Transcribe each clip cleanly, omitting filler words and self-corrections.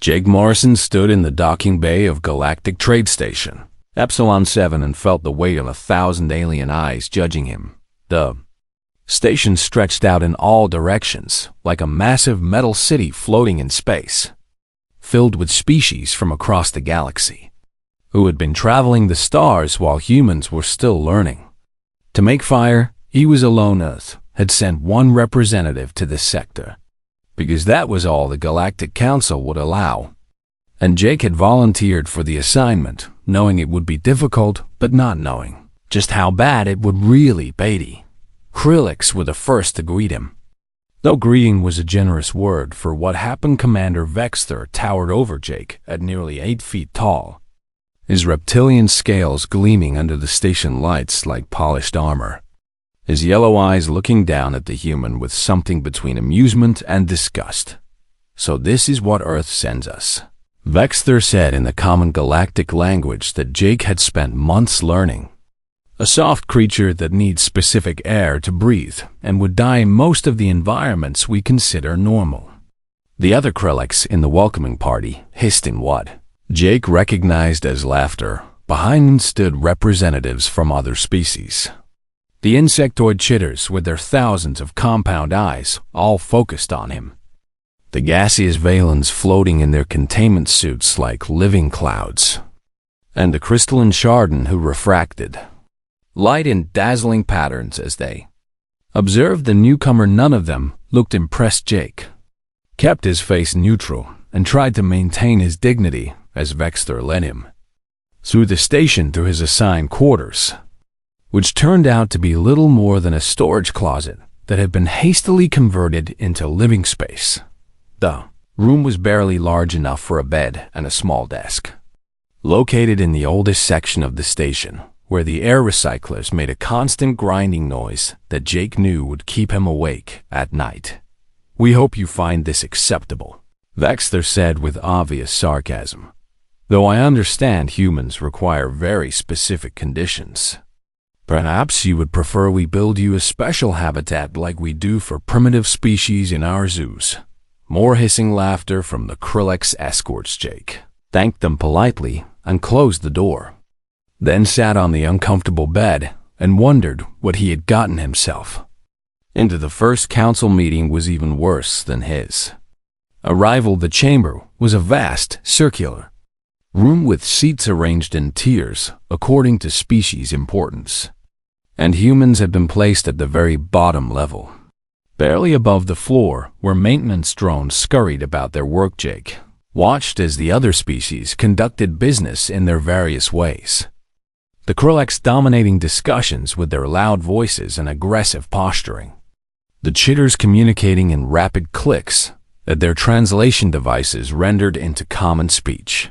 Jake Morrison stood in the docking bay of Galactic Trade Station, Epsilon 7, and felt the weight of 1,000 alien eyes judging him. The station stretched out in all directions, like a massive metal city floating in space, filled with species from across the galaxy, who had been traveling the stars while humans were still learning. To make fire, he was alone. Earth had sent one representative to this sector, because that was all the Galactic Council would allow. And Jake had volunteered for the assignment, knowing it would be difficult, but not knowing just how bad it would really be. Krillix were the first to greet him. Though greeting was a generous word for what happened, Commander Vexter towered over Jake at nearly 8 feet tall, his reptilian scales gleaming under the station lights like polished armor, his yellow eyes looking down at the human with something between amusement and disgust. "So this is what Earth sends us," Vexter said in the common galactic language that Jake had spent months learning. "A soft creature that needs specific air to breathe and would die in most of the environments we consider normal." The other Krillix in the welcoming party hissed in what Jake recognized as laughter. Behind them stood representatives from other species. The insectoid chitters with their thousands of compound eyes all focused on him. The gaseous Valens floating in their containment suits like living clouds. And the crystalline Chardon who refracted light in dazzling patterns as they observed the newcomer. None of them looked impressed. Jake kept his face neutral and tried to maintain his dignity as Vexter led him through the station to his assigned quarters, which turned out to be little more than a storage closet that had been hastily converted into living space. The room was barely large enough for a bed and a small desk. Located in the oldest section of the station, where the air recyclers made a constant grinding noise that Jake knew would keep him awake at night. "We hope you find this acceptable," Vexter said with obvious sarcasm. "Though I understand humans require very specific conditions. Perhaps you would prefer we build you a special habitat like we do for primitive species in our zoos." More hissing laughter from the Krillix escorts. Jake thanked them politely and closed the door, then sat on the uncomfortable bed and wondered what he had gotten himself into. The first council meeting was even worse than his arrival. The chamber was a vast, circular room with seats arranged in tiers according to species importance, and humans had been placed at the very bottom level, barely above the floor, where maintenance drones scurried about their work. Jake watched as the other species conducted business in their various ways. The Krillix dominating discussions with their loud voices and aggressive posturing. The chitters communicating in rapid clicks that their translation devices rendered into common speech.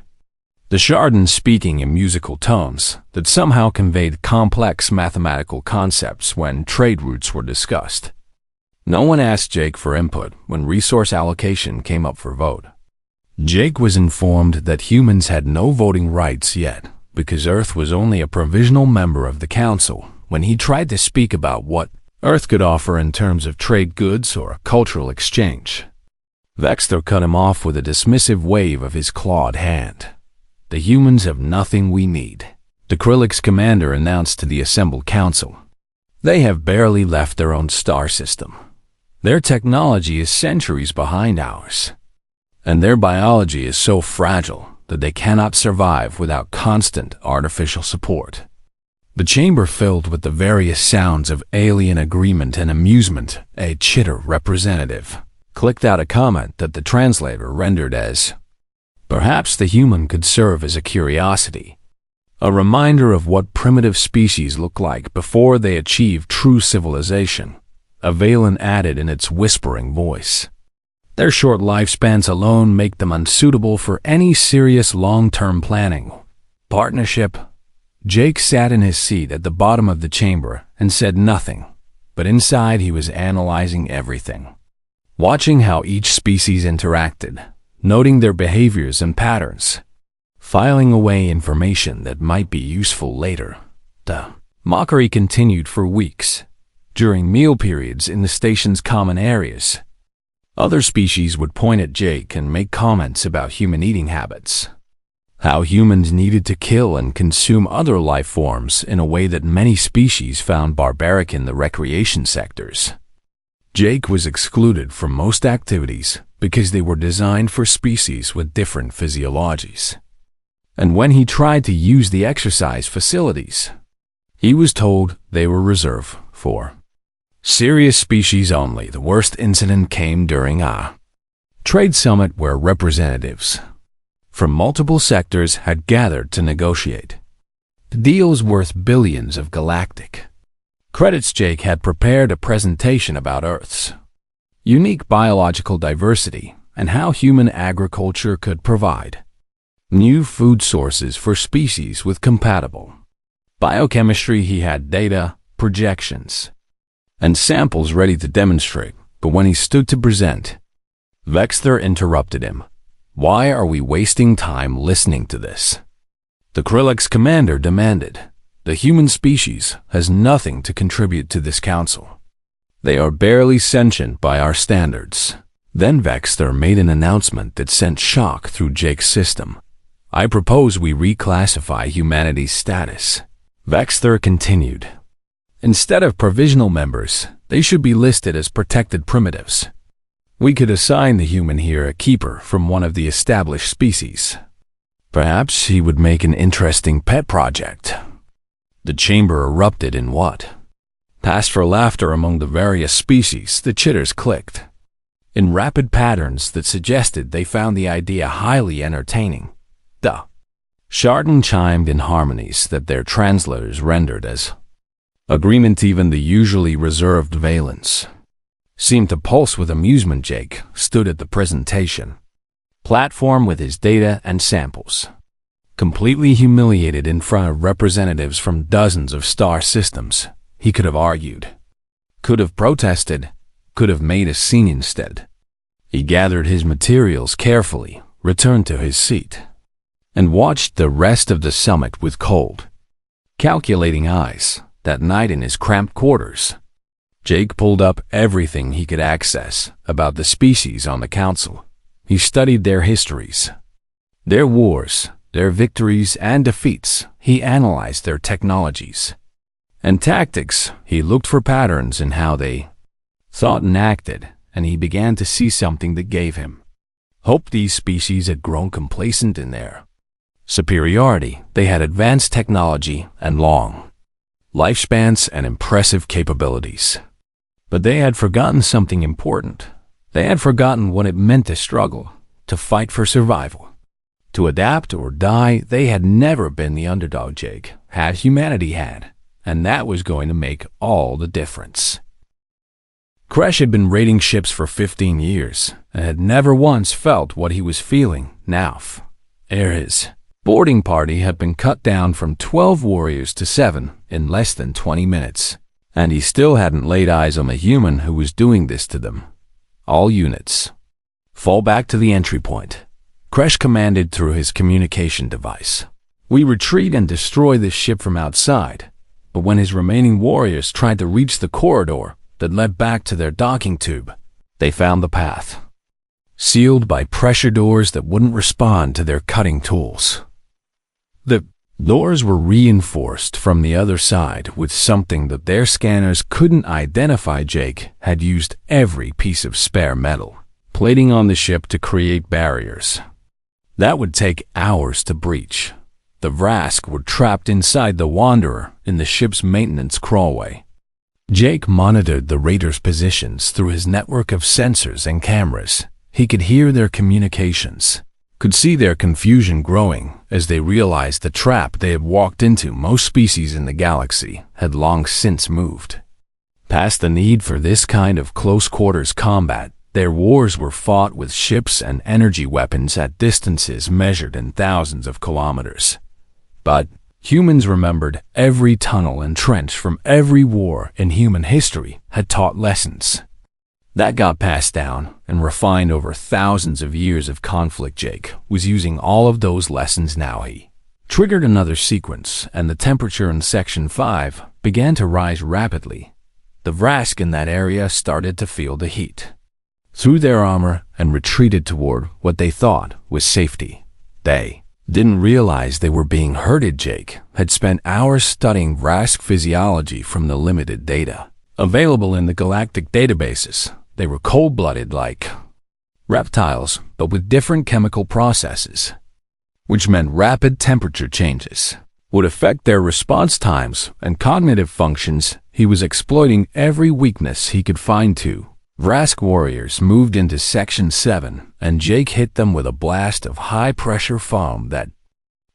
The Chardon speaking in musical tones that somehow conveyed complex mathematical concepts when trade routes were discussed. No one asked Jake for input when resource allocation came up for vote. Jake was informed that humans had no voting rights yet, because Earth was only a provisional member of the Council. When he tried to speak about what Earth could offer in terms of trade goods or cultural exchange, Vexter cut him off with a dismissive wave of his clawed hand. "The humans have nothing we need," the Krillix commander announced to the assembled council. "They have barely left their own star system. Their technology is centuries behind ours, and their biology is so fragile that they cannot survive without constant artificial support." The chamber filled with the various sounds of alien agreement and amusement. A chitter representative clicked out a comment that the translator rendered as, "Perhaps the human could serve as a curiosity, a reminder of what primitive species look like before they achieve true civilization," a Valen added in its whispering voice. "Their short lifespans alone make them unsuitable for any serious long-term planning. Partnership." Jake sat in his seat at the bottom of the chamber and said nothing, but inside he was analyzing everything, watching how each species interacted, noting their behaviors and patterns, filing away information that might be useful later. The mockery continued for weeks. During meal periods in the station's common areas, Other species would point at Jake and make comments about human eating habits. How humans needed to kill and consume other life forms in a way that many species found barbaric in the recreation sectors. Jake was excluded from most activities because they were designed for species with different physiologies. And when he tried to use the exercise facilities, he was told they were reserved for serious species only. The worst incident came during a trade summit where representatives from multiple sectors had gathered to negotiate deals worth billions of galactic credits. Jake had prepared a presentation about Earth's unique biological diversity and how human agriculture could provide new food sources for species with compatible biochemistry. He had data, projections, and samples ready to demonstrate, but when he stood to present, Vexter interrupted him. "Why are we wasting time listening to this?" The Krillix commander demanded. "The human species has nothing to contribute to this council. They are barely sentient by our standards." Then Vexter made an announcement that sent shock through Jake's system. "I propose we reclassify humanity's status." Vexter continued. "Instead of provisional members, they should be listed as protected primitives. We could assign the human here a keeper from one of the established species. Perhaps he would make an interesting pet project." The chamber erupted in what passed for laughter among the various species. The chitters clicked in rapid patterns that suggested they found the idea highly entertaining. The Chardon chimed in harmonies that their translators rendered as agreement. Even the usually reserved Valence seemed to pulse with amusement. Jake stood at the presentation platform with his data and samples, completely humiliated in front of representatives from dozens of star systems. He could have argued, could have protested, could have made a scene instead. He gathered his materials carefully, returned to his seat, and watched the rest of the summit with cold, calculating eyes. That night in his cramped quarters, Jake pulled up everything he could access about the species on the council. He studied their histories, their wars, their victories and defeats. He analyzed their technologies and tactics. He looked for patterns in how they thought and acted, and he began to see something that gave him hope. These species had grown complacent in their superiority. They had advanced technology and long lifespans and impressive capabilities. But they had forgotten something important. They had forgotten what it meant to struggle, to fight for survival, to adapt or die. They had never been the underdog Jake had humanity had, and that was going to make all the difference. Kresh had been raiding ships for 15 years and had never once felt what he was feeling now. His boarding party had been cut down from 12 warriors to 7 in less than 20 minutes, and he still hadn't laid eyes on a human who was doing this to them. "All units, fall back to the entry point," Kresh commanded through his communication device. "We retreat and destroy this ship from outside." But when his remaining warriors tried to reach the corridor that led back to their docking tube, they found the path sealed by pressure doors that wouldn't respond to their cutting tools. The doors were reinforced from the other side with something that their scanners couldn't identify. Jake had used every piece of spare metal plating on the ship to create barriers that would take hours to breach. The Vrask were trapped inside the Wanderer in the ship's maintenance crawlway. Jake monitored the raiders' positions through his network of sensors and cameras. He could hear their communications, could see their confusion growing as they realized the trap they had walked into. Most species in the galaxy had long since moved past the need for this kind of close-quarters combat. Their wars were fought with ships and energy weapons at distances measured in thousands of kilometers. But humans remembered every tunnel and trench from every war in human history had taught lessons that got passed down and refined over thousands of years of conflict. Jake was using all of those lessons now. He triggered another sequence, and the temperature in Section 5 began to rise rapidly. The Vrask in that area started to feel the heat. threw their armor, and retreated toward what they thought was safety. They didn't realize they were being herded. Jake had spent hours studying Vrask physiology from the limited data available in the galactic databases. They were cold-blooded like reptiles, but with different chemical processes, which meant rapid temperature changes would affect their response times and cognitive functions. He was exploiting every weakness he could find too. Vrask warriors moved into Section 7, and Jake hit them with a blast of high-pressure foam that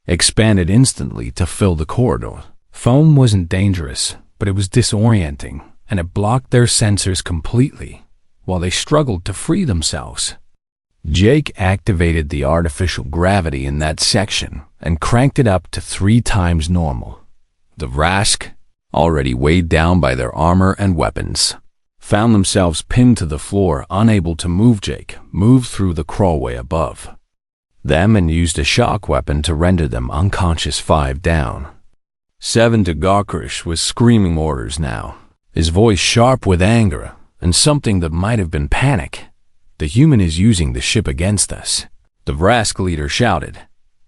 expanded instantly to fill the corridor. Foam wasn't dangerous, but it was disorienting, and it blocked their sensors completely while they struggled to free themselves. Jake activated the artificial gravity in that section and cranked it up to 3 times normal. The Vrask, already weighed down by their armor and weapons, found themselves pinned to the floor, unable to move. Jake moved through the crawlway above them and used a shock weapon to render them unconscious. 5 down. 7 to Garkrish was screaming orders now, his voice sharp with anger and something that might have been panic. The human is using the ship against us, the Vrask leader shouted.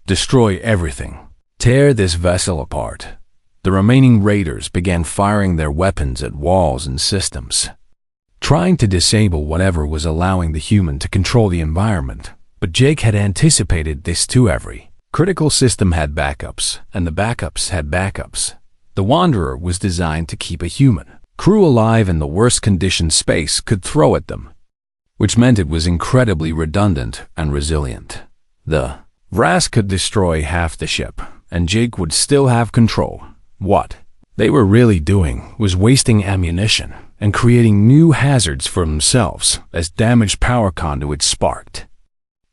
Destroy everything. Tear this vessel apart. The remaining raiders began firing their weapons at walls and systems, trying to disable whatever was allowing the human to control the environment. But Jake had anticipated this too. Every critical system had backups, and the backups had backups. The Wanderer was designed to keep a human crew alive in the worst conditions space could throw at them, which meant it was incredibly redundant and resilient. The Vrask could destroy half the ship, and Jake would still have control. What they were really doing was wasting ammunition and creating new hazards for themselves as damaged power conduits sparked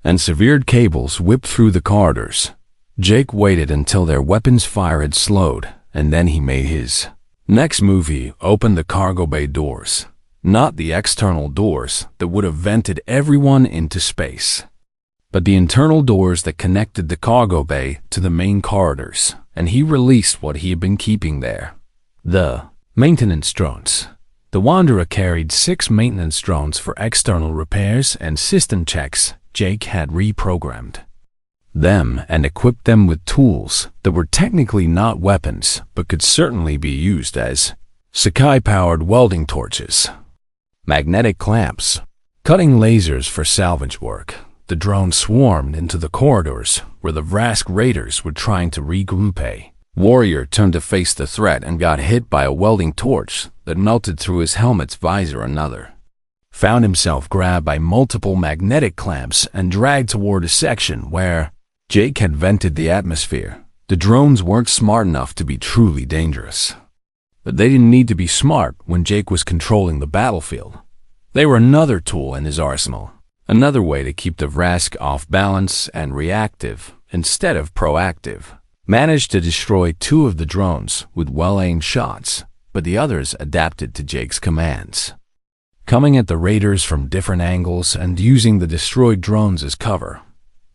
and severed cables whipped through the corridors. Jake waited until their weapons fire had slowed, and then he made his next move. He opened the cargo bay doors, not the external doors that would have vented everyone into space, but the internal doors that connected the cargo bay to the main corridors, and he released what he had been keeping there, the maintenance drones. The Wanderer carried 6 maintenance drones for external repairs and system checks. Jake had reprogrammed them and equipped them with tools that were technically not weapons, but could certainly be used as Sakai-powered welding torches, magnetic clamps, cutting lasers for salvage work. The drones swarmed into the corridors where the Vrask raiders were trying to regroup. A warrior turned to face the threat and got hit by a welding torch that melted through his helmet's visor. Another found himself grabbed by multiple magnetic clamps and dragged toward a section where Jake had vented the atmosphere. The drones weren't smart enough to be truly dangerous, but they didn't need to be smart when Jake was controlling the battlefield. They were another tool in his arsenal, another way to keep the Vrask off balance and reactive instead of proactive. Managed to destroy 2 of the drones with well-aimed shots, but the others adapted to Jake's commands, coming at the raiders from different angles and using the destroyed drones as cover.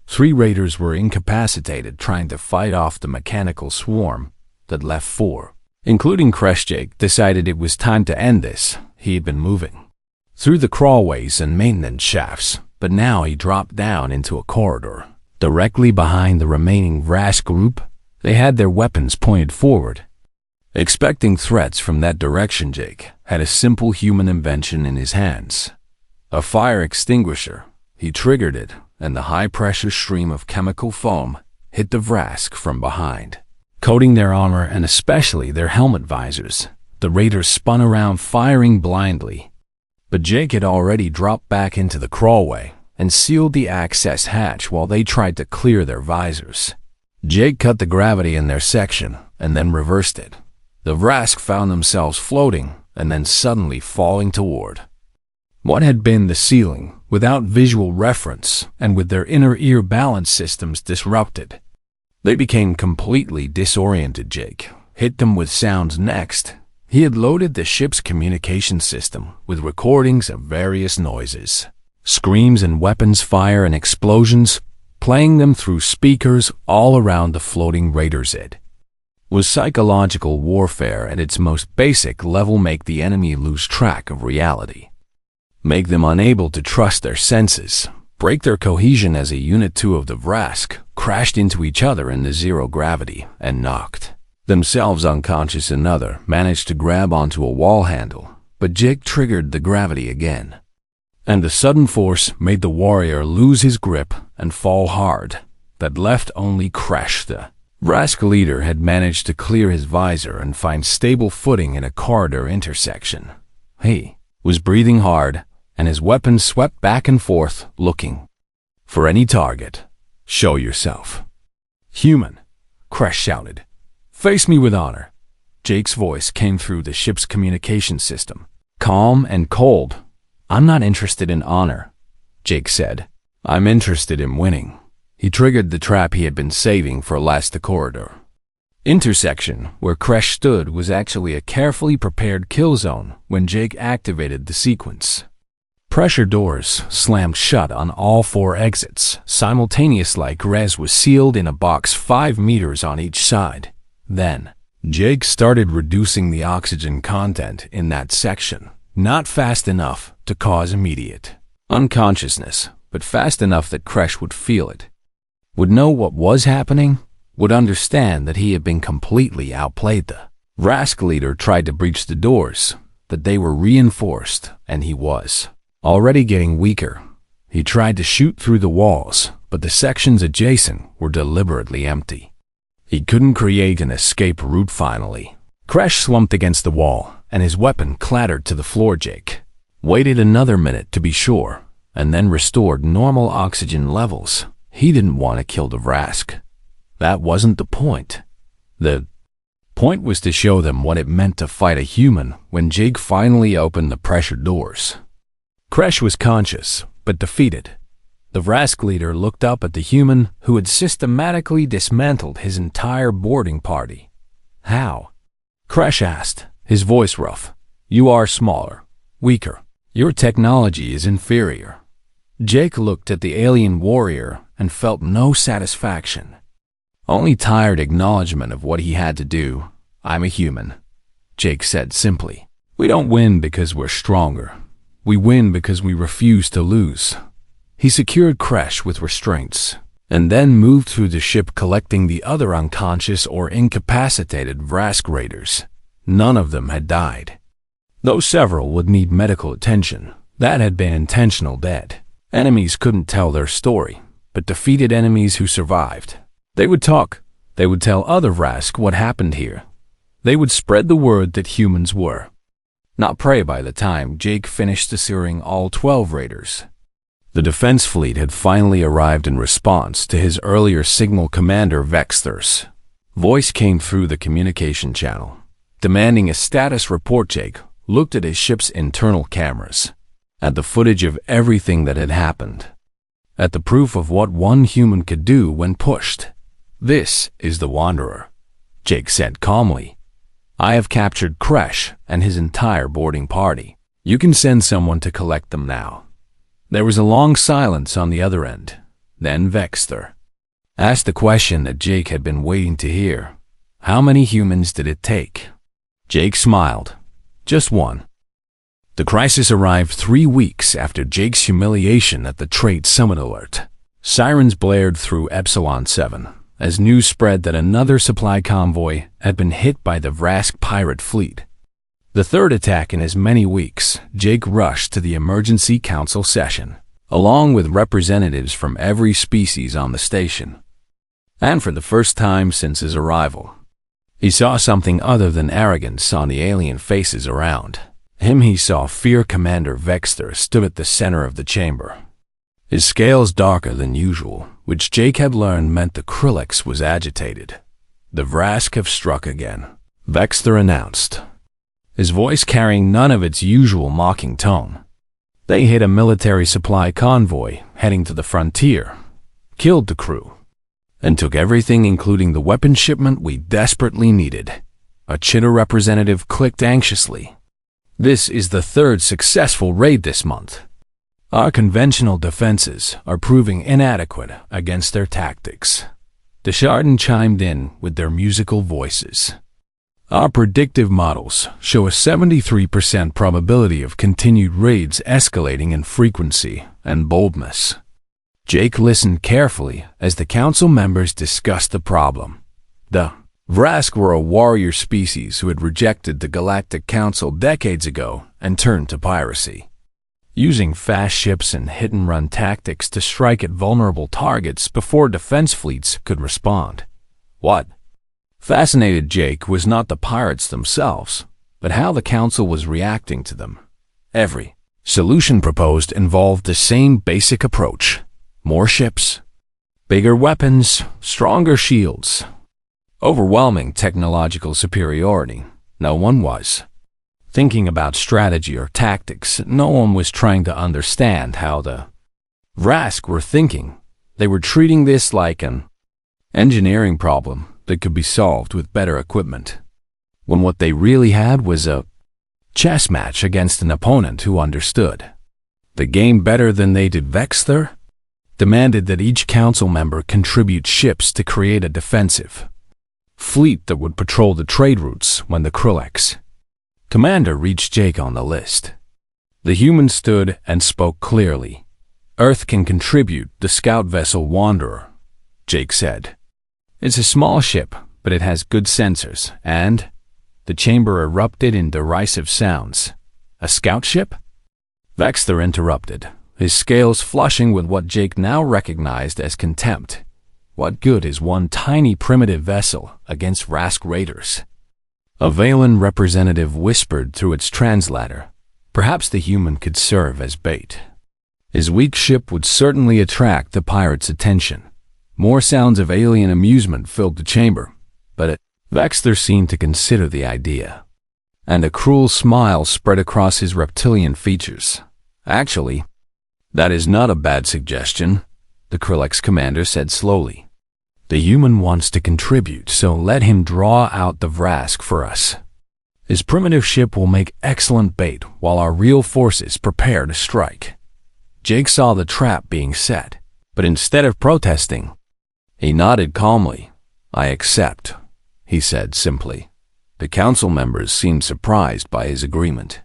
3 raiders were incapacitated trying to fight off the mechanical swarm that left 4, including Kresh. Jake decided it was time to end this. He had been moving through the crawlways and maintenance shafts, but now he dropped down into a corridor directly behind the remaining Vrask group. They had their weapons pointed forward. Expecting threats from that direction, Jake had a simple human invention in his hands, a fire extinguisher. He triggered it, and the high-pressure stream of chemical foam hit the Vrask from behind, coating their armor and especially their helmet visors. The raiders spun around, firing blindly, but Jake had already dropped back into the crawlway and sealed the access hatch while they tried to clear their visors. Jake cut the gravity in their section and then reversed it. The Vrask found themselves floating and then suddenly falling toward what had been the ceiling without visual reference, and with their inner ear balance systems disrupted. They became completely disoriented. Jake hit them with sounds next. He had loaded the ship's communication system with recordings of various noises, screams and weapons fire and explosions, playing them through speakers all around the floating raiders. It was psychological warfare at its most basic level, make the enemy lose track of reality. make them unable to trust their senses, break their cohesion as a Unit 2 of the Vrask crashed into each other in the zero gravity and knocked themselves unconscious. Another managed to grab onto a wall handle, but Jake triggered the gravity again, and the sudden force made the warrior lose his grip and fall hard. That left only Crash. The Vrask leader had managed to clear his visor and find stable footing in a corridor intersection. He was breathing hard, and his weapon swept back and forth, looking for any target. "Show yourself." "Human," Crash shouted. "Face me with honor." Jake's voice came through the ship's communication system, calm and cold. "I'm not interested in honor," Jake said. "I'm interested in winning." He triggered the trap he had been saving for last. The corridor intersection where Crash stood was actually a carefully prepared kill zone when Jake activated the sequence. Pressure doors slammed shut on all 4 exits simultaneously, like res was sealed in a box 5 meters on each side. Then, Jake started reducing the oxygen content in that section, not fast enough to cause immediate unconsciousness, but fast enough that Crash would feel it, would know what was happening, would understand that he had been completely outplayed. The Vrask leader tried to breach the doors, but they were reinforced, and he was already getting weaker. He tried to shoot through the walls, but the sections adjacent were deliberately empty. He couldn't create an escape route. Finally, Crash slumped against the wall, and his weapon clattered to the floor. Jake waited another minute to be sure, and then restored normal oxygen levels. He didn't want to kill the Vrask. That wasn't the point. The point was to show them what it meant to fight a human. When Jake finally opened the pressure doors, Crash was conscious, but defeated. The Vrask leader looked up at the human who had systematically dismantled his entire boarding party. "How?" Crash asked, his voice rough. "You are smaller, weaker. Your technology is inferior." Jake looked at the alien warrior and felt no satisfaction, only tired acknowledgement of what he had to do. "I'm a human," Jake said simply. "We don't win because we're stronger. We win because we refuse to lose." He secured Crash with restraints, and then moved through the ship collecting the other unconscious or incapacitated Vrask raiders. None of them had died, though several would need medical attention. That had been intentional dead. Enemies couldn't tell their story, but defeated enemies who survived. They would talk. They would tell other Vrask what happened here. They would spread the word that humans were not prey. By the time Jake finished securing all 12 raiders, the defense fleet had finally arrived in response to his earlier signal. Commander Vexter's voice came through the communication channel, demanding a status report. Jake looked at his ship's internal cameras, at the footage of everything that had happened, at the proof of what one human could do when pushed. "This is the Wanderer," Jake said calmly. "I have captured Crash and his entire boarding party. You can send someone to collect them now." There was a long silence on the other end. Then Vexter asked the question that Jake had been waiting to hear. "How many humans did it take?" Jake smiled. "Just one." The crisis arrived 3 weeks after Jake's humiliation at the Trade Summit. Alert sirens blared through Epsilon 7 as news spread that another supply convoy had been hit by the Vrask pirate fleet. The third attack in as many weeks. Jake rushed to the emergency council session, along with representatives from every species on the station. And for the first time since his arrival, he saw something other than arrogance on the alien faces around him. He saw fear. Commander Vexter stood at the center of the chamber, his scales darker than usual, which Jake had learned meant the Krillix was agitated. "The Vrask have struck again," Vexter announced, his voice carrying none of its usual mocking tone. "They hit a military supply convoy heading to the frontier, killed the crew, and took everything including the weapon shipment we desperately needed." A Chitta representative clicked anxiously. "This is the 3rd successful raid this month. Our conventional defenses are proving inadequate against their tactics." Desjardins chimed in with their musical voices. Our predictive models show a 73% probability of continued raids escalating in frequency and boldness. Jake listened carefully as the council members discussed the problem. The Vrask were a warrior species who had rejected the Galactic Council decades ago and turned to piracy, using fast ships and hit-and-run tactics to strike at vulnerable targets before defense fleets could respond. What fascinated Jake was not the pirates themselves, but how the Council was reacting to them. Every solution proposed involved the same basic approach: more ships, bigger weapons, stronger shields, overwhelming technological superiority. No one was thinking about strategy or tactics. No one was trying to understand how the Vrask were thinking. They were treating this like an engineering problem that could be solved with better equipment, when what they really had was a chess match against an opponent who understood the game better than they did. Vexter demanded that each council member contribute ships to create a defensive fleet that would patrol the trade routes when the Krillex commander reached Jake on the list. The human stood and spoke clearly. Earth can contribute the scout vessel Wanderer, Jake said. It's a small ship, but it has good sensors, and the chamber erupted in derisive sounds. A scout ship? Vexter interrupted, his scales flushing with what Jake now recognized as contempt. What good is one tiny primitive vessel against Vrask raiders? A Valen representative whispered through its translator. Perhaps the human could serve as bait. His weak ship would certainly attract the pirates' attention. More sounds of alien amusement filled the chamber, but Vexter seemed to consider the idea, and a cruel smile spread across his reptilian features. Actually, that is not a bad suggestion, the Krillex commander said slowly. The human wants to contribute, so let him draw out the Vrask for us. His primitive ship will make excellent bait while our real forces prepare to strike. Jake saw the trap being set, but instead of protesting, he nodded calmly. I accept, he said simply. The council members seemed surprised by his agreement,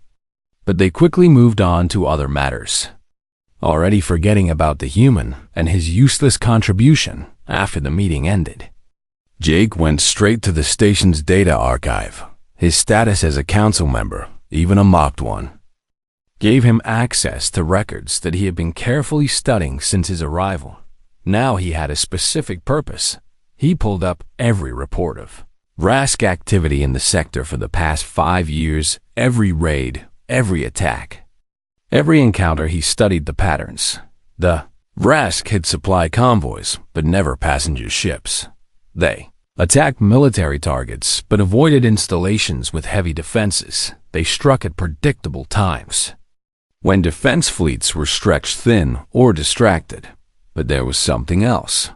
but they quickly moved on to other matters, already forgetting about the human and his useless contribution. After the meeting ended, Jake went straight to the station's data archive. His status as a council member, even a mocked one, gave him access to records that he had been carefully studying since his arrival. Now he had a specific purpose. He pulled up every report of Vrask activity in the sector for the past 5 years, every raid, every attack, every encounter. He studied the patterns. The Vrask had supply convoys, but never passenger ships. They attacked military targets, but avoided installations with heavy defenses. They struck at predictable times, when defense fleets were stretched thin or distracted. But there was something else.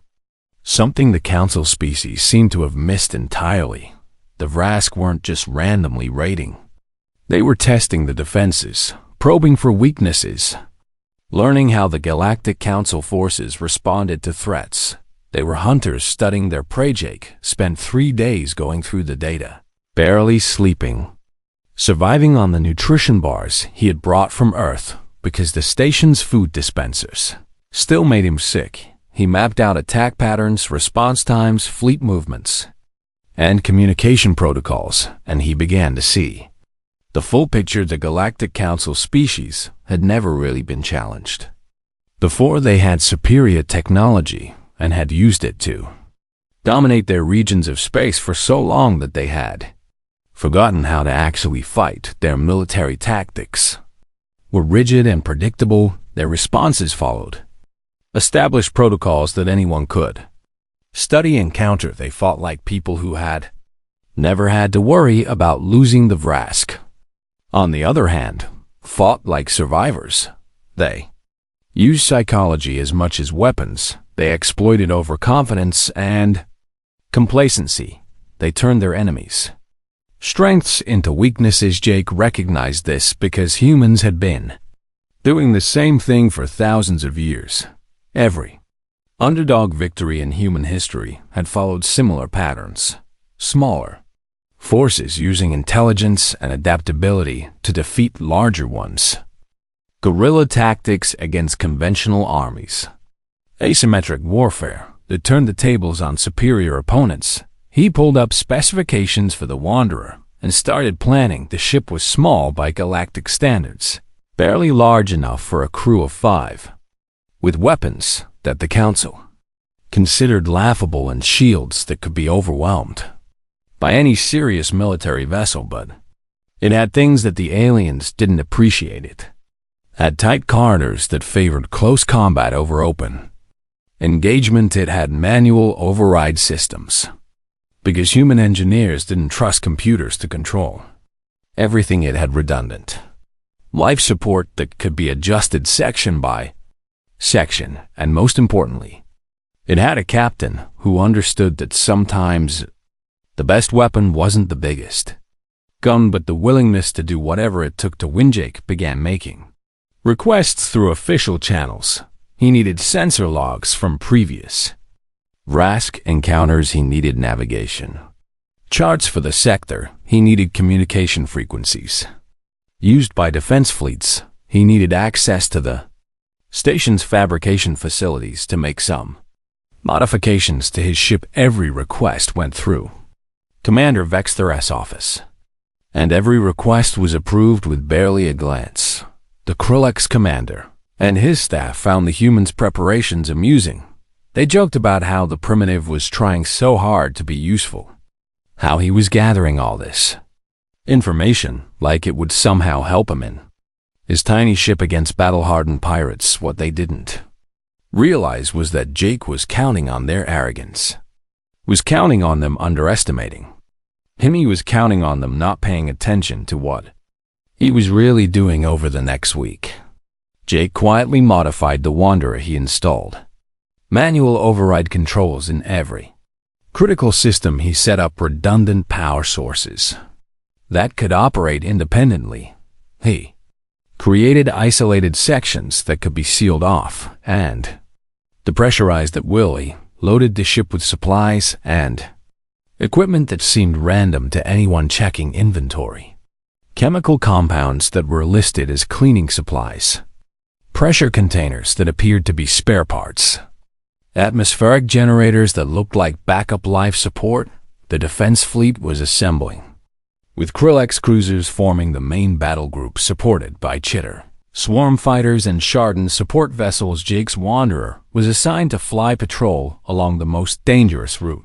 Something the council species seemed to have missed entirely. The Vrask weren't just randomly raiding. They were testing the defenses, probing for weaknesses, learning how the Galactic Council forces responded to threats. They were hunters studying their prey. Jake spent 3 days going through the data, barely sleeping, surviving on the nutrition bars he had brought from Earth because the station's food dispensers still made him sick. He mapped out attack patterns, response times, fleet movements, and communication protocols, and he began to see the full picture. The Galactic Council species had never really been challenged. Before, they had superior technology and had used it to dominate their regions of space for so long that they had forgotten how to actually fight. Their military tactics were rigid and predictable. Their responses followed established protocols that anyone could study and counter. They fought like people who had never had to worry about losing the Vrask. On the other hand, fought like survivors. They used psychology as much as weapons. They exploited overconfidence and complacency. They turned their enemies' strengths into weaknesses. Jake recognized this because humans had been doing the same thing for thousands of years. Every underdog victory in human history had followed similar patterns: smaller Forces using intelligence and adaptability to defeat larger ones. Guerrilla tactics against conventional armies. Asymmetric warfare that turned the tables on superior opponents. He pulled up specifications for the Wanderer and started planning. The ship was small by galactic standards, barely large enough for a crew of 5, with weapons that the Council considered laughable and shields that could be overwhelmed by any serious military vessel, but it had things that the aliens didn't appreciate. It had tight corridors that favored close combat over open engagement. It had manual override systems, because human engineers didn't trust computers to control everything. It had redundant life support that could be adjusted section by section, and most importantly, it had a captain who understood that sometimes the best weapon wasn't the biggest gun, but the willingness to do whatever it took to win. Jake began making requests through official channels. He needed sensor logs from previous Rask encounters. He needed navigation charts for the sector. He needed communication frequencies used by defense fleets. He needed access to the station's fabrication facilities to make some modifications to his ship. Every request went through Commander Vexter's office, and every request was approved with barely a glance. The Krillix commander and his staff found the humans' preparations amusing. They joked about how the primitive was trying so hard to be useful, how he was gathering all this information like it would somehow help him in his tiny ship against battle-hardened pirates. What they didn't realize was that Jake was counting on their arrogance, was counting on them underestimating him. He was counting on them not paying attention to what he was really doing. Over the next week, Jake quietly modified the Wanderer. He installed manual override controls in every critical system. He set up redundant power sources that could operate independently. He created isolated sections that could be sealed off and depressurized at will. He loaded the ship with supplies and equipment that seemed random to anyone checking inventory. Chemical compounds that were listed as cleaning supplies, pressure containers that appeared to be spare parts, atmospheric generators that looked like backup life support. The defense fleet was assembling, with Krillix cruisers forming the main battle group supported by Chitter, swarm fighters, and Chardon support vessels. Jake's Wanderer was assigned to fly patrol along the most dangerous route,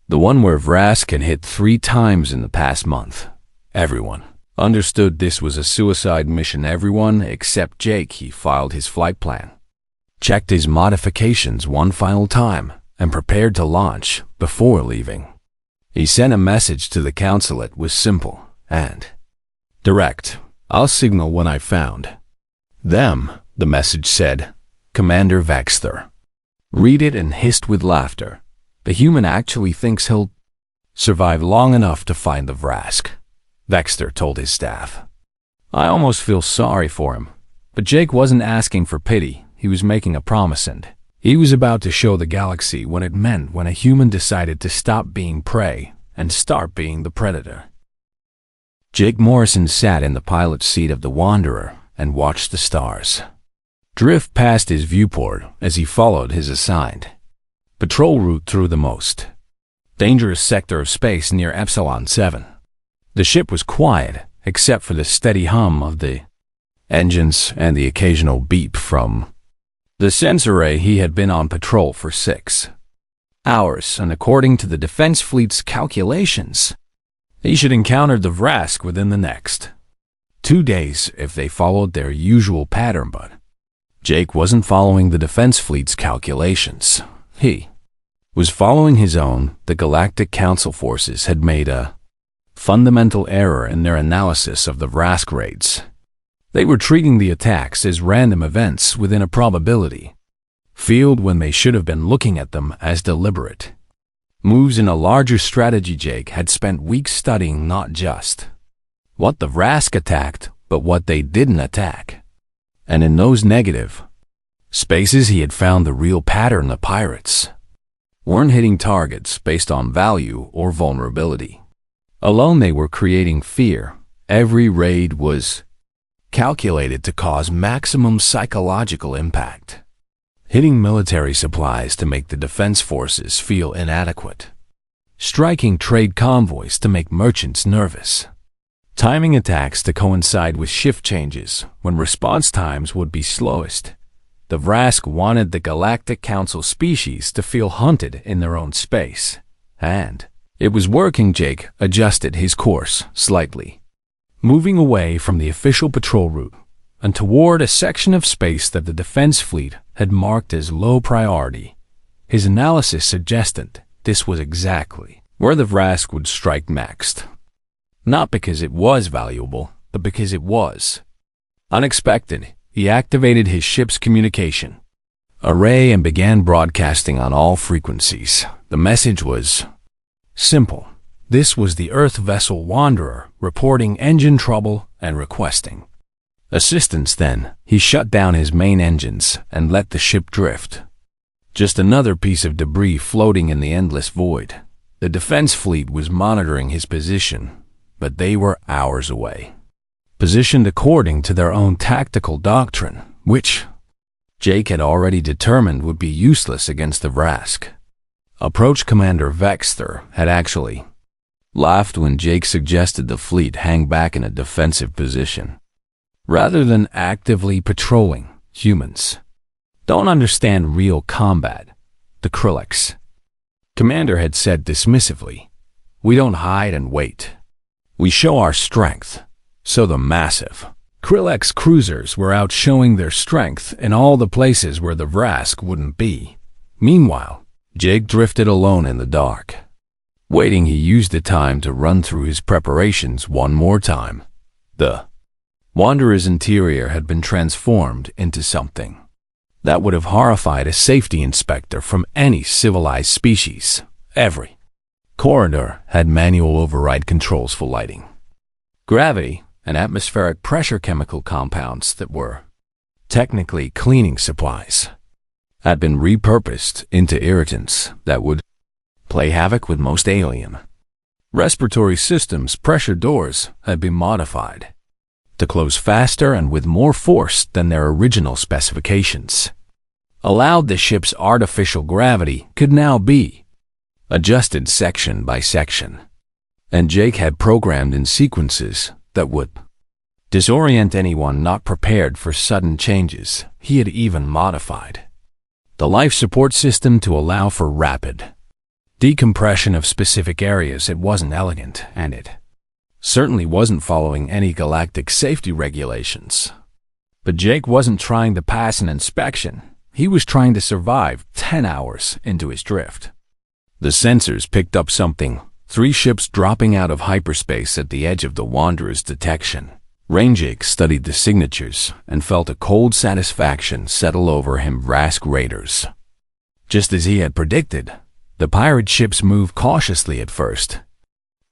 the one where Vrask had hit 3 times in the past month. Everyone understood this was a suicide mission. Everyone except Jake. He filed his flight plan, checked his modifications one final time, and prepared to launch. Before leaving, he sent a message to the council. It was simple and direct. "I'll signal when I found them," the message said. Commander Vexter read it and hissed with laughter. "The human actually thinks he'll survive long enough to find the Vrask," Vexter told his staff. "I almost feel sorry for him." But Jake wasn't asking for pity. He was making a promise, and he was about to show the galaxy what it meant when a human decided to stop being prey and start being the predator. Jake Morrison sat in the pilot's seat of the Wanderer and watched the stars drift past his viewport as he followed his assigned patrol route through the most dangerous sector of space near Epsilon 7. The ship was quiet, except for the steady hum of the engines and the occasional beep from the sensor array. He had been on patrol for 6 hours, and according to the defense fleet's calculations, he should encounter the Vrask within the next 2 days if they followed their usual pattern. But Jake wasn't following the defense fleet's calculations. He was following his own. The Galactic Council forces had made a fundamental error in their analysis of the Vrask raids. They were treating the attacks as random events within a probability field when they should have been looking at them as deliberate moves in a larger strategy. Jake had spent weeks studying not just what the Vrask attacked, but what they didn't attack. And in those negative spaces he had found the real pattern. The pirates weren't hitting targets based on value or vulnerability. Alone they were creating fear. Every raid was calculated to cause maximum psychological impact, hitting military supplies to make the defense forces feel inadequate, striking trade convoys to make merchants nervous, timing attacks to coincide with shift changes when response times would be slowest. The Vrask wanted the Galactic Council species to feel hunted in their own space, and it was working. Jake adjusted his course slightly, moving away from the official patrol route and toward a section of space that the defense fleet had marked as low priority. His analysis suggested this was exactly where the Vrask would strike next. Not because it was valuable, but because it was unexpected. He activated his ship's communication array and began broadcasting on all frequencies. The message was simple. This was the Earth vessel Wanderer reporting engine trouble and requesting assistance. Then he shut down his main engines and let the ship drift. Just another piece of debris floating in the endless void. The defense fleet was monitoring his position, but they were hours away, positioned according to their own tactical doctrine, which Jake had already determined would be useless against the Vrask. Approach Commander Vexter had actually laughed when Jake suggested the fleet hang back in a defensive position, rather than actively patrolling. Humans don't understand real combat, the Krillex commander had said dismissively. We don't hide and wait. We show our strength. So the massive Krillex cruisers were out showing their strength in all the places where the Vrask wouldn't be. Meanwhile, Jake drifted alone in the dark. Waiting, he used the time to run through his preparations one more time. The Wanderer's interior had been transformed into something that would have horrified a safety inspector from any civilized species. Every corridor had manual override controls for lighting, gravity, and atmospheric pressure. Chemical compounds that were technically cleaning supplies had been repurposed into irritants that would play havoc with most alien respiratory systems. Pressure doors had been modified to close faster and with more force than their original specifications allowed. The ship's artificial gravity could now be adjusted section by section, and Jake had programmed in sequences that would disorient anyone not prepared for sudden changes. He had even modified the life support system to allow for rapid decompression of specific areas. It wasn't elegant, and it certainly wasn't following any galactic safety regulations. But Jake wasn't trying to pass an inspection. He was trying to survive 10 hours into his drift. The sensors picked up something. 3 ships dropping out of hyperspace at the edge of the Wanderer's detection. Jake studied the signatures and felt a cold satisfaction settle over him. Vrask raiders. Just as he had predicted, the pirate ships moved cautiously at first,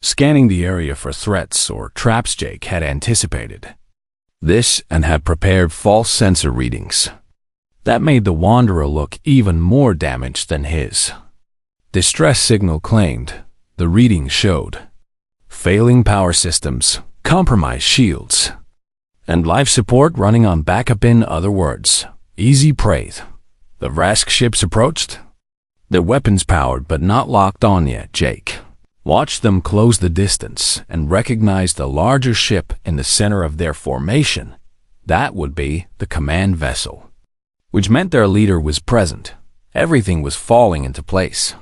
scanning the area for threats or traps. Jake had anticipated this and had prepared false sensor readings that made the Wanderer look even more damaged than his distress signal claimed. The readings showed failing power systems, compromised shields, and life support running on backup. In other words, easy prey. The Vrask ships approached, their weapons powered but not locked on yet. Jake watched them close the distance and recognized a larger ship in the center of their formation. That would be the command vessel, which meant their leader was present. Everything was falling into place.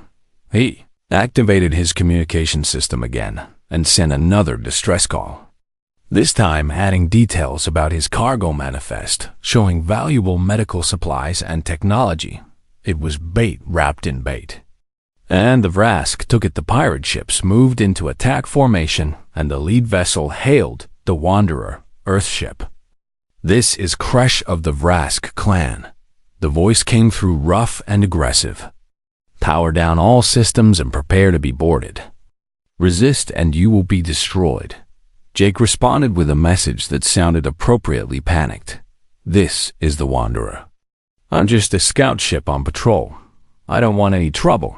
He activated his communication system again and sent another distress call, this time adding details about his cargo manifest, showing valuable medical supplies and technology. It was bait wrapped in bait. And the Vrask took it. The pirate ships moved into attack formation, and the lead vessel hailed the Wanderer, Earthship. This is Kresh of the Vrask clan. The voice came through rough and aggressive. Power down all systems and prepare to be boarded. Resist and you will be destroyed. Jake responded with a message that sounded appropriately panicked. This is the Wanderer. I'm just a scout ship on patrol. I don't want any trouble.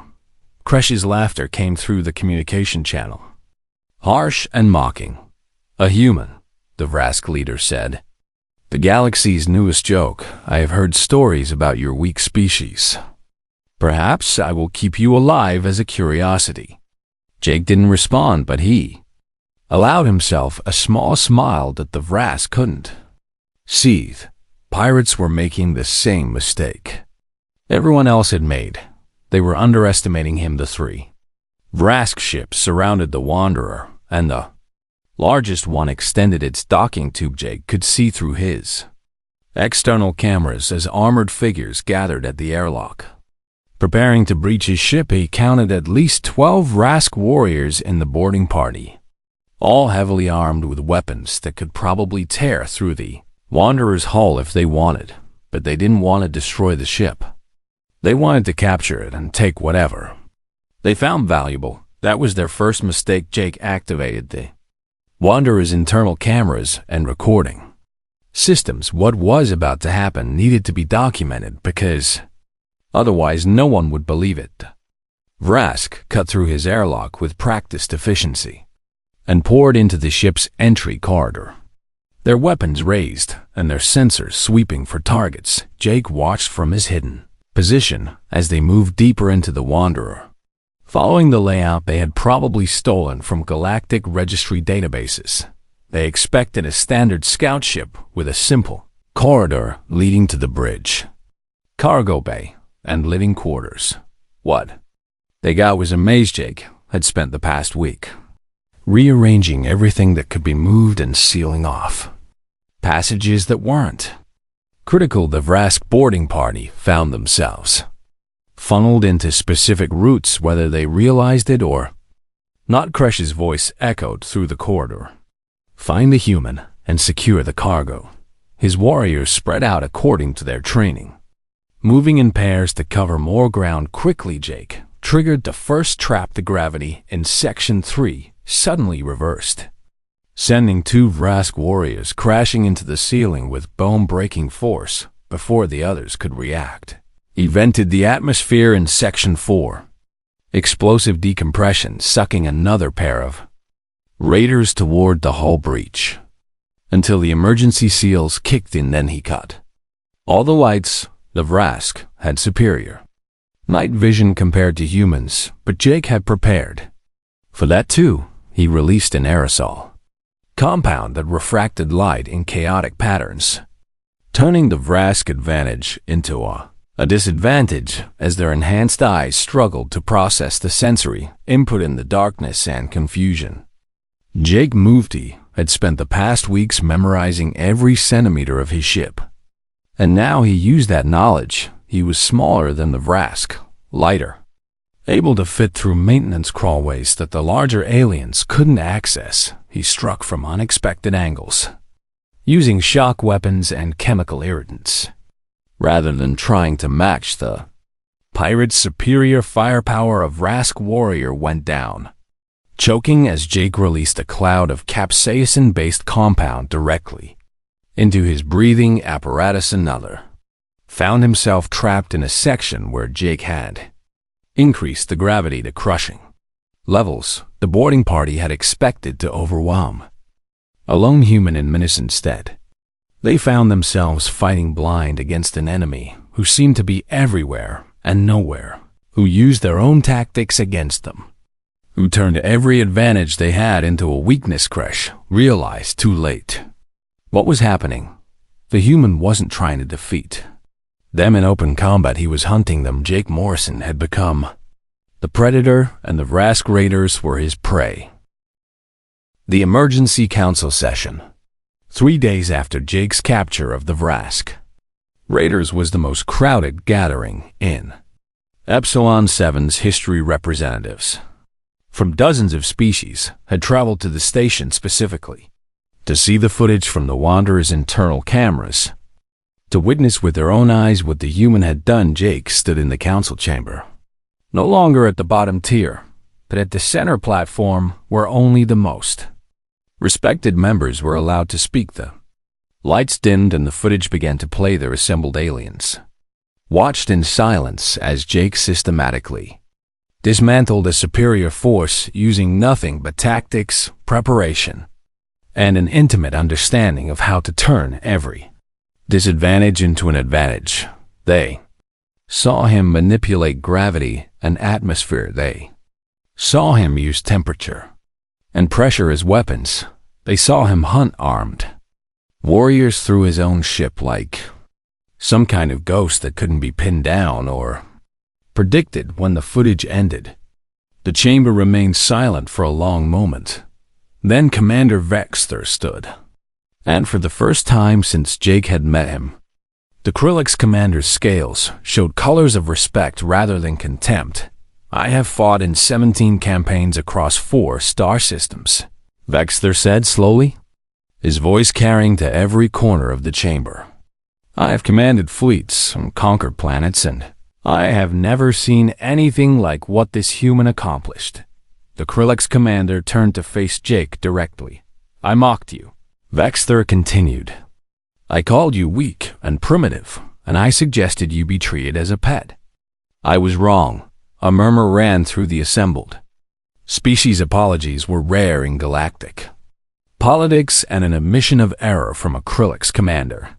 Kresh's laughter came through the communication channel. Harsh and mocking. "A human," the Vrask leader said. "The galaxy's newest joke. I have heard stories about your weak species. Perhaps I will keep you alive as a curiosity." Jake didn't respond, but he allowed himself a small smile that the Vrask couldn't. Seethe. Pirates were making the same mistake everyone else had made. They were underestimating him. The three Vrask ships surrounded the Wanderer, and the largest one extended its docking tube. Jake could see through his external cameras as armored figures gathered at the airlock. Preparing to breach his ship, he counted at least 12 Vrask warriors in the boarding party, all heavily armed with weapons that could probably tear through the Wanderer's hull if they wanted, but they didn't want to destroy the ship. They wanted to capture it and take whatever they found valuable. That was their first mistake. Jake activated the Wanderer's internal cameras and recording systems. What was about to happen needed to be documented because otherwise no one would believe it. Vrask cut through his airlock with practiced efficiency and poured into the ship's entry corridor, their weapons raised and their sensors sweeping for targets. Jake watched from his hidden position as they moved deeper into the Wanderer, following the layout they had probably stolen from Galactic registry databases. They expected a standard scout ship with a simple corridor leading to the bridge, cargo bay, and living quarters. What they got was a maze. Jake had spent the past week rearranging everything that could be moved and sealing off passages that weren't critical. The Vrask boarding party found themselves funneled into specific routes, whether they realized it or not. Kresh's voice echoed through the corridor. "Find the human and secure the cargo." His warriors spread out according to their training, moving in pairs to cover more ground quickly. Jake triggered the first trap. The gravity in Section 3 suddenly reversed, sending 2 Vrask warriors crashing into the ceiling with bone-breaking force before the others could react. He vented the atmosphere in Section 4, explosive decompression sucking another pair of raiders toward the hull breach until the emergency seals kicked in. Then he cut all the lights. The Vrask had superior night vision compared to humans, but Jake had prepared for that too. He released an aerosol compound that refracted light in chaotic patterns, turning the Vrask advantage into a disadvantage as their enhanced eyes struggled to process the sensory input in the darkness and confusion. Jake Mufti had spent the past weeks memorizing every centimeter of his ship, and now he used that knowledge. He was smaller than the Vrask, lighter, able to fit through maintenance crawlways that the larger aliens couldn't access. He struck from unexpected angles, using shock weapons and chemical irritants, rather than trying to match the pirate's superior firepower. A Vrask warrior went down, choking as Jake released a cloud of capsaicin-based compound directly into his breathing apparatus. Another found himself trapped in a section where Jake had increased the gravity to crushing levels the boarding party had expected to overwhelm a lone human in minutes. Instead, they found themselves fighting blind against an enemy who seemed to be everywhere and nowhere, who used their own tactics against them, who turned every advantage they had into a weakness. Kresh realized too late what was happening. The human wasn't trying to defeat them in open combat. He was hunting them. Jake Morrison had become the predator, and the Vrask raiders were his prey. The Emergency Council Session. 3 days after Jake's capture of the Vrask raiders was the most crowded gathering in Epsilon 7's history. Representatives from dozens of species had traveled to the station specifically to see the footage from the Wanderer's internal cameras, to witness with their own eyes what the human had done. Jake stood in the council chamber, no longer at the bottom tier, but at the center platform where only the most respected members were allowed to speak. The lights dimmed and the footage began to play. Their assembled aliens watched in silence as Jake systematically dismantled a superior force using nothing but tactics, preparation, and an intimate understanding of how to turn every disadvantage into an advantage. They saw him manipulate gravity and atmosphere. They saw him use temperature and pressure as weapons. They saw him hunt armed warriors through his own ship like some kind of ghost that couldn't be pinned down or predicted. When the footage ended, the chamber remained silent for a long moment. Then Commander Vexter stood, and for the first time since Jake had met him, the Krillix commander's scales showed colors of respect rather than contempt. "I have fought in 17 campaigns across 4 star systems," Vexter said slowly, his voice carrying to every corner of the chamber. "I have commanded fleets and conquered planets, and I have never seen anything like what this human accomplished." The Krillix commander turned to face Jake directly. "I mocked you," Vexter continued. "I called you weak and primitive, and I suggested you be treated as a pet. I was wrong." A murmur ran through the assembled species. Apologies were rare in galactic politics, and an admission of error from a Krillix commander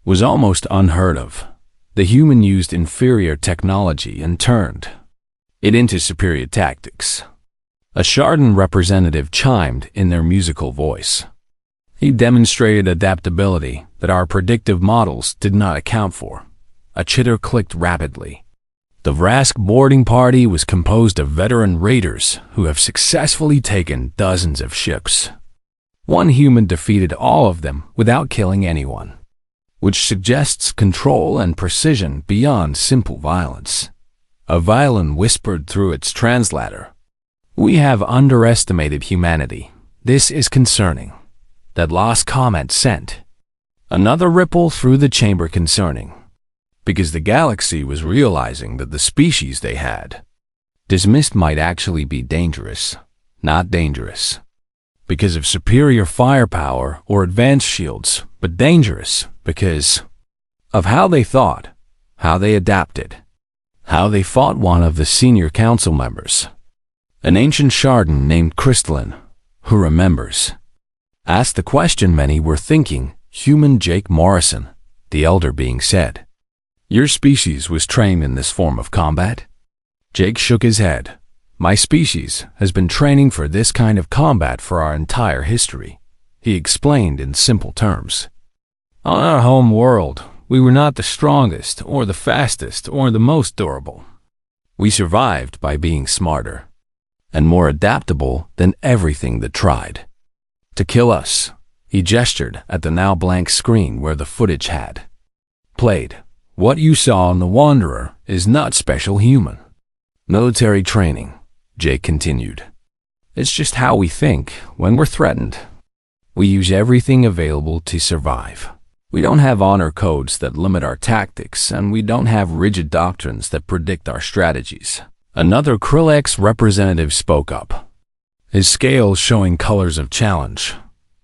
was almost unheard of. The human used inferior technology and turned it into superior tactics. A Shardan representative chimed in their musical voice. He demonstrated adaptability that our predictive models did not account for. A chitter clicked rapidly. The Vrask boarding party was composed of veteran raiders who have successfully taken dozens of ships. One human defeated all of them without killing anyone, which suggests control and precision beyond simple violence. A violin whispered through its translator. "We have underestimated humanity. This is concerning." That last comment sent another ripple through the chamber. Concerning, because the galaxy was realizing that the species they had dismissed might actually be dangerous. Not dangerous because of superior firepower or advanced shields, but dangerous because of how they thought, how they adapted, how they fought. One of the senior council members, an ancient Shardan named Crystalline, who remembers, asked the question many were thinking. Human Jake Morrison, the elder being, said, "Your species was trained in this form of combat?" Jake shook his head. "My species has been training for this kind of combat for our entire history," he explained in simple terms. "On our home world, we were not the strongest or the fastest or the most durable. We survived by being smarter and more adaptable than everything that tried to kill us." He gestured at the now blank screen where the footage had played. "What you saw in the Wanderer is not special human military training," Jake continued. "It's just how we think when we're threatened. We use everything available to survive. We don't have honor codes that limit our tactics, and we don't have rigid doctrines that predict our strategies." Another Krillix representative spoke up, his scales showing colors of challenge.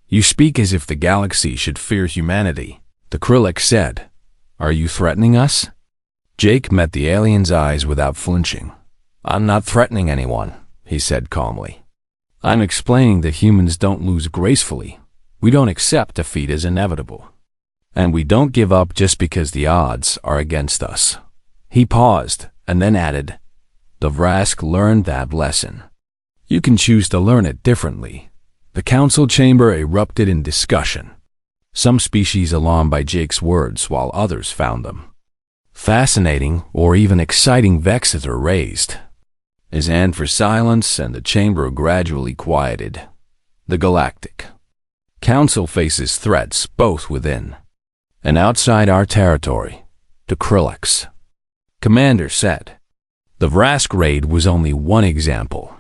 "You speak as if the galaxy should fear humanity," the Krillix said. "Are you threatening us?" Jake met the alien's eyes without flinching. "I'm not threatening anyone," he said calmly. "I'm explaining that humans don't lose gracefully. We don't accept defeat as inevitable. And we don't give up just because the odds are against us." He paused and then added, "The Vrask learned that lesson. You can choose to learn it differently." The council chamber erupted in discussion. Some species alarmed by Jake's words, while others found them fascinating or even exciting. Vexter raised his hand for silence, and the chamber gradually quieted. The Galactic Council faces threats both within and outside our territory, the Krillix commander said. The Vrask raid was only one example.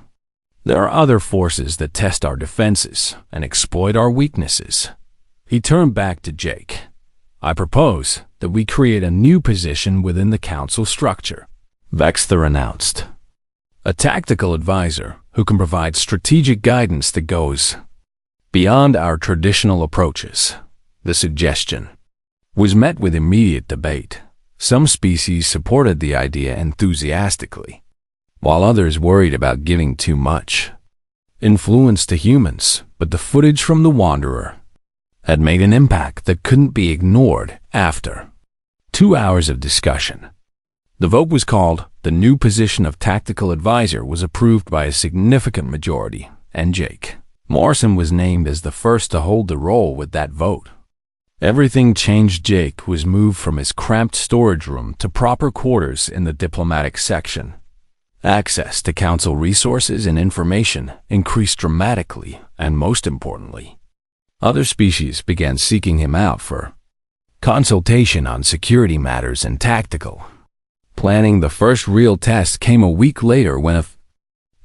There are other forces that test our defenses and exploit our weaknesses. He turned back to Jake. "I propose that we create a new position within the council structure," Vexter announced. "A tactical advisor who can provide strategic guidance that goes beyond our traditional approaches." The suggestion was met with immediate debate. Some species supported the idea enthusiastically, while others worried about giving too much influence to humans. But the footage from the Wanderer had made an impact that couldn't be ignored. After 2 hours of discussion, the vote was called. The new position of tactical advisor was approved by a significant majority, and Jake Morrison was named as the first to hold the role. With that vote, everything changed. Jake was moved from his cramped storage room to proper quarters in the diplomatic section. Access to council resources and information increased dramatically, and most importantly, other species began seeking him out for consultation on security matters and tactical planning. The first real test came a week later when a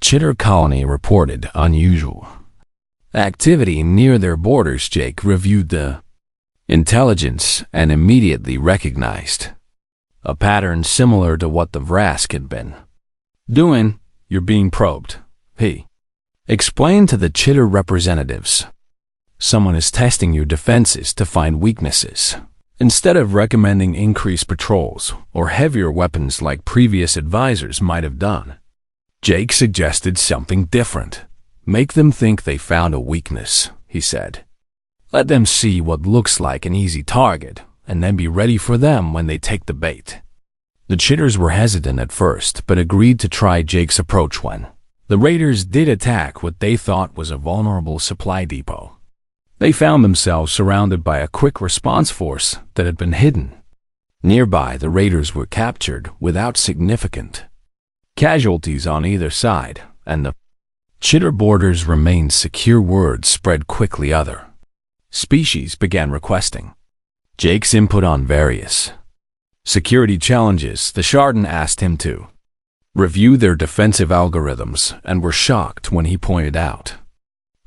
chitter colony reported unusual activity near their borders. Jake reviewed the intelligence and immediately recognized a pattern similar to what the Vrask had been doing. "You're being probed," he explained to the chitter representatives. "Someone is testing your defenses to find weaknesses. Instead of recommending increased patrols or heavier weapons like previous advisors might have done, Jake suggested something different. Make them think they found a weakness," he said. "Let them see what looks like an easy target, and then be ready for them when they take the bait." The chitters were hesitant at first, but agreed to try Jake's approach when the raiders did attack what they thought was a vulnerable supply depot. They found themselves surrounded by a quick response force that had been hidden nearby. The raiders were captured without significant casualties on either side, and the chitter borders remained secure. Word spread quickly. Other species began requesting Jake's input on various security challenges. The Chardon asked him to review their defensive algorithms and were shocked when he pointed out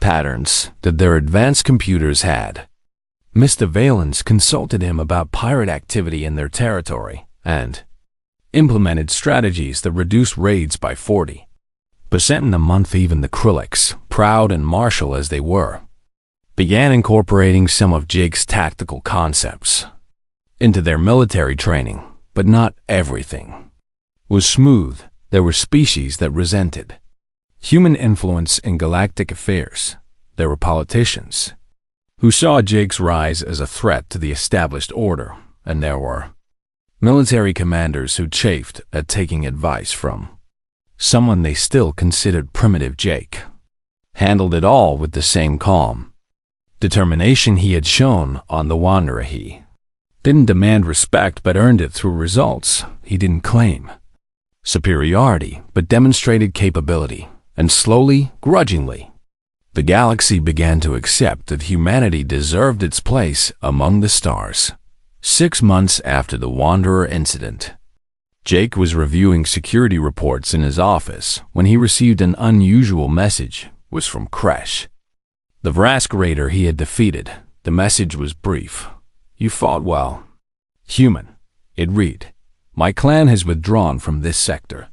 patterns that their advanced computers had missed. Valens consulted him about pirate activity in their territory and implemented strategies that reduced raids by 40% in a month. Even the Krillix, proud and martial as they were, began incorporating some of Jake's tactical concepts into their military training. But not everything was smooth. There were species that resented human influence in galactic affairs. There were politicians who saw Jake's rise as a threat to the established order, and there were military commanders who chafed at taking advice from someone they still considered primitive. Jake handled it all with the same calm determination he had shown on the Wanderer. He didn't demand respect but earned it through results. He didn't claim superiority but demonstrated capability. And slowly, grudgingly, the galaxy began to accept that humanity deserved its place among the stars. 6 months after the Wanderer incident, Jake was reviewing security reports in his office when he received an unusual message. It was from Kresh, the Vrask raider he had defeated. The message was brief. "You fought well, human," it read. "My clan has withdrawn from this sector.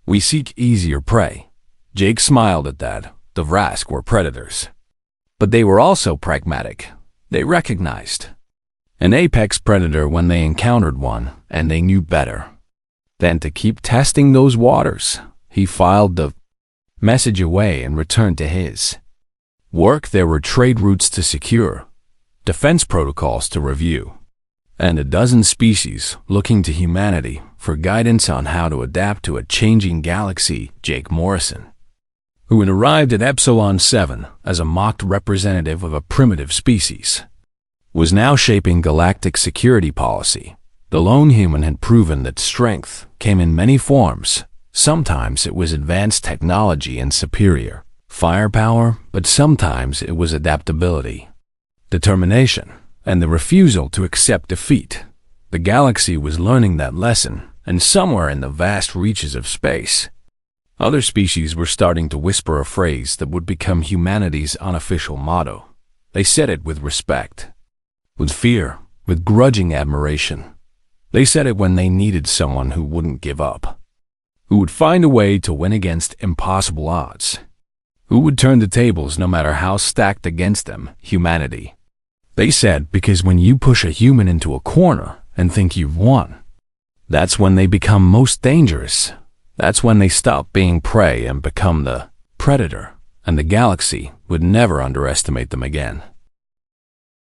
We seek easier prey." Jake smiled at that. The Vrask were predators, but they were also pragmatic. They recognized an apex predator when they encountered one, and they knew better than to keep testing those waters. He filed the message away and returned to his work. There were trade routes to secure, defense protocols to review, and a dozen species looking to humanity for guidance on how to adapt to a changing galaxy. Jake Morrison, who had arrived at Epsilon 7 as a mocked representative of a primitive species, was now shaping galactic security policy. The lone human had proven that strength came in many forms. Sometimes it was advanced technology and superior firepower, but sometimes it was adaptability, determination, and the refusal to accept defeat. The galaxy was learning that lesson, and somewhere in the vast reaches of space, other species were starting to whisper a phrase that would become humanity's unofficial motto. They said it with respect, with fear, with grudging admiration. They said it when they needed someone who wouldn't give up, who would find a way to win against impossible odds, who would turn the tables no matter how stacked against them. Humanity. They said because when you push a human into a corner and think you've won, that's when they become most dangerous. That's when they stop being prey and become the predator, and the galaxy would never underestimate them again.